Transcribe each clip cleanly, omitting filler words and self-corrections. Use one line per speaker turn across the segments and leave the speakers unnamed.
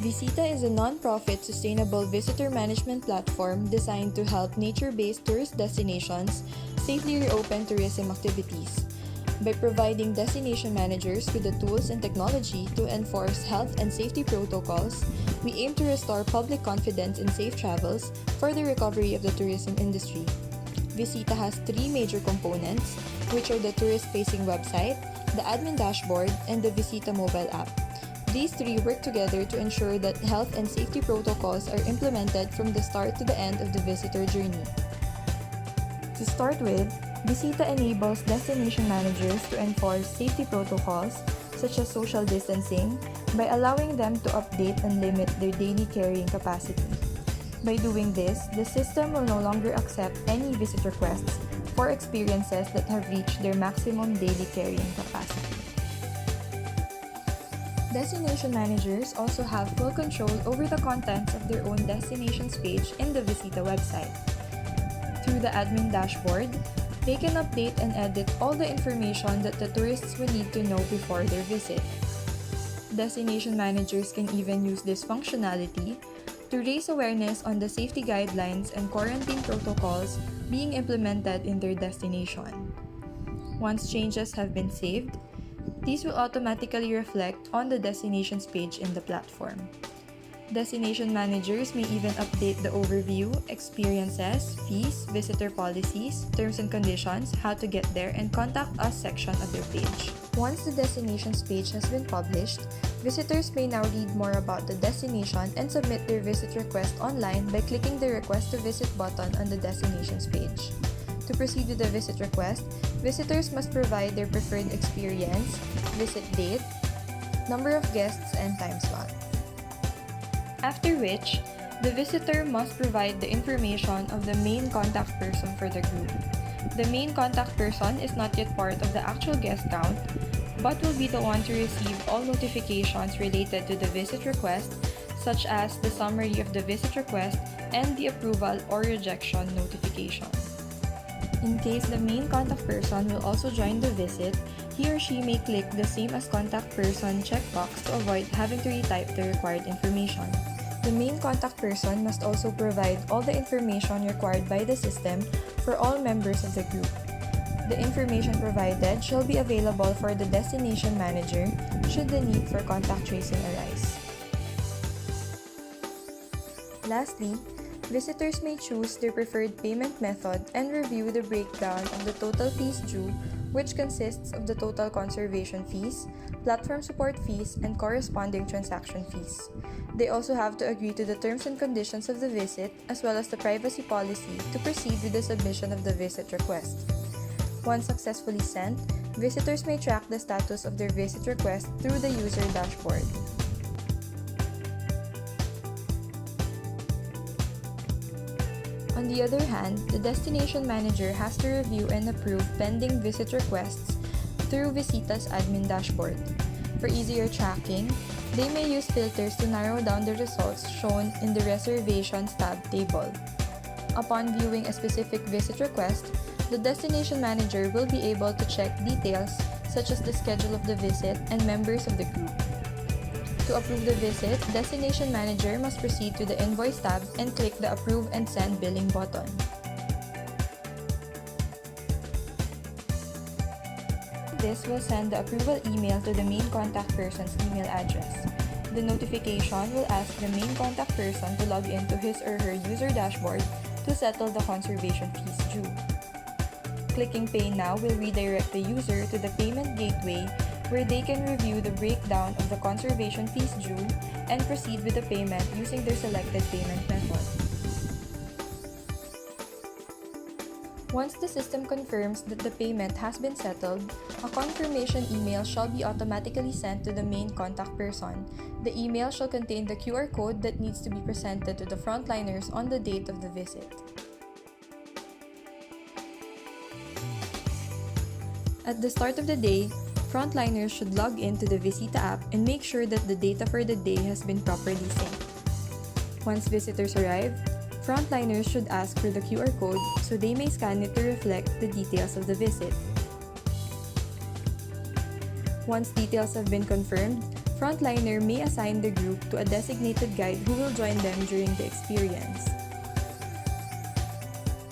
Visita is a non-profit sustainable visitor management platform designed to help nature-based tourist destinations safely reopen tourism activities. By providing destination managers with the tools and technology to enforce health and safety protocols, we aim to restore public confidence in safe travels for the recovery of the tourism industry. Visita has three major components, which are the tourist-facing website, the admin dashboard, and the Visita mobile app. These three work together to ensure that health and safety protocols are implemented from the start to the end of the visitor journey. To start with, Visita enables destination managers to enforce safety protocols such as social distancing by allowing them to update and limit their daily carrying capacity. By doing this, the system will no longer accept any visit requests for experiences that have reached their maximum daily carrying capacity. Destination managers also have full control over the contents of their own destinations page in the Visita website. Through the admin dashboard, they can update and edit all the information that the tourists will need to know before their visit. Destination managers can even use this functionality to raise awareness on the safety guidelines and quarantine protocols being implemented in their destination. Once changes have been saved, these will automatically reflect on the destinations page in the platform. Destination managers may even update the overview, experiences, fees, visitor policies, terms and conditions, how to get there, and contact us section of their page. Once the destinations page has been published, visitors may now read more about the destination and submit their visit request online by clicking the Request to Visit button on the destinations page. To proceed with the visit request, visitors must provide their preferred experience, visit date, number of guests, and time slot. After which, the visitor must provide the information of the main contact person for the group. The main contact person is not yet part of the actual guest count, but will be the one to receive all notifications related to the visit request, such as the summary of the visit request and the approval or rejection notification. In case the main contact person will also join the visit, he or she may click the Same as Contact Person checkbox to avoid having to retype the required information. The main contact person must also provide all the information required by the system for all members of the group. The information provided shall be available for the destination manager should the need for contact tracing arise. Lastly, visitors may choose their preferred payment method and review the breakdown of the total fees due, which consists of the total conservation fees, platform support fees, and corresponding transaction fees. They also have to agree to the terms and conditions of the visit as well as the privacy policy to proceed with the submission of the visit request. Once successfully sent, visitors may track the status of their visit request through the user dashboard. On the other hand, the destination manager has to review and approve pending visit requests through Visita's admin dashboard. For easier tracking, they may use filters to narrow down the results shown in the Reservations tab table. Upon viewing a specific visit request, the destination manager will be able to check details such as the schedule of the visit and members of the group. To approve the visit, Destination Manager must proceed to the Invoice tab and click the Approve and Send Billing button. This will send the approval email to the main contact person's email address. The notification will ask the main contact person to log into his or her user dashboard to settle the conservation fees due. Clicking Pay Now will redirect the user to the payment gateway where they can review the breakdown of the conservation fees due and proceed with the payment using their selected payment method. Once the system confirms that the payment has been settled, a confirmation email shall be automatically sent to the main contact person. The email shall contain the QR code that needs to be presented to the frontliners on the date of the visit. At the start of the day, frontliners should log in to the Visita app and make sure that the data for the day has been properly synced. Once visitors arrive, frontliners should ask for the QR code so they may scan it to reflect the details of the visit. Once details have been confirmed, frontliner may assign the group to a designated guide who will join them during the experience.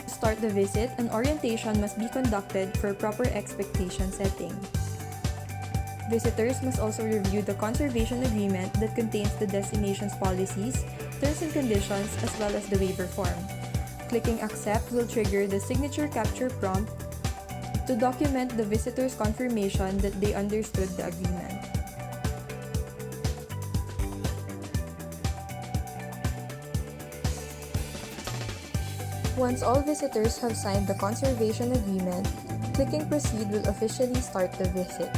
To start the visit, an orientation must be conducted for proper expectation setting. Visitors must also review the conservation agreement that contains the destination's policies, terms and conditions, as well as the waiver form. Clicking Accept will trigger the signature capture prompt to document the visitor's confirmation that they understood the agreement. Once all visitors have signed the conservation agreement, clicking Proceed will officially start the visit.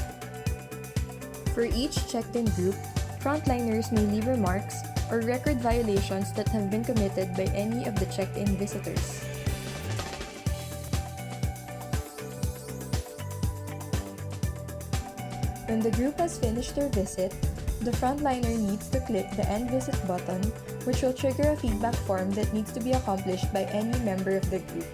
For each checked-in group, frontliners may leave remarks or record violations that have been committed by any of the checked-in visitors. When the group has finished their visit, the frontliner needs to click the End Visit button, which will trigger a feedback form that needs to be accomplished by any member of the group.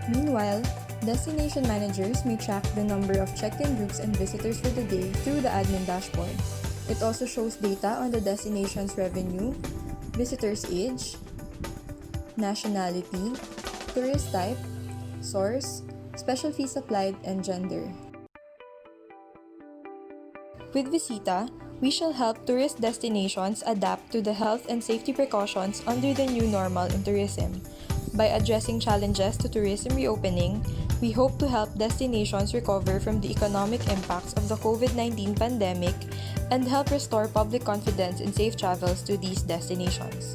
Meanwhile, destination managers may track the number of checked-in groups and visitors for the day through the admin dashboard. It also shows data on the destination's revenue, visitors' age, nationality, tourist type, source, special fees applied, and gender. With Visita, we shall help tourist destinations adapt to the health and safety precautions under the new normal in tourism. By addressing challenges to tourism reopening, we hope to help destinations recover from the economic impacts of the COVID-19 pandemic and help restore public confidence in safe travels to these destinations.